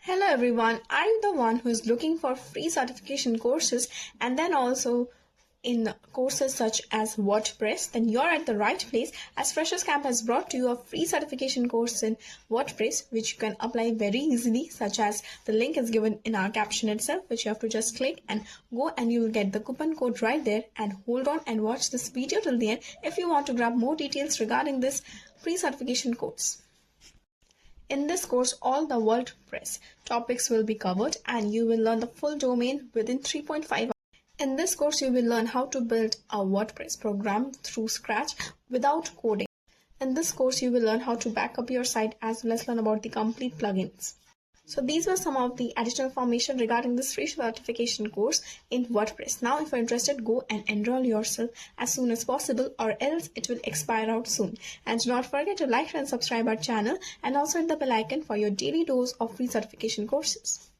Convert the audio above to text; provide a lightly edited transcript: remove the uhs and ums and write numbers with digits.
Hello everyone, are you the one who is looking for free certification courses and then also in courses such as WordPress? Then you're at the right place, as Freshers Camp has brought to you a free certification course in WordPress which you can apply very easily, such as the link is given in our caption itself, which you have to just click and go, and you will get the coupon code right there. And hold on and watch this video till the end if you want to grab more details regarding this free certification course. In this course, all the WordPress topics will be covered and you will learn the full domain within 3.5 hours. In this course, you will learn how to build a WordPress program through scratch without coding. In this course, you will learn how to back up your site as well as learn about the complete plugins. So these were some of the additional information regarding this free certification course in WordPress. Now, if you're interested, go and enroll yourself as soon as possible, or else it will expire out soon. And do not forget to like and subscribe our channel, and also hit the bell icon for your daily dose of free certification courses.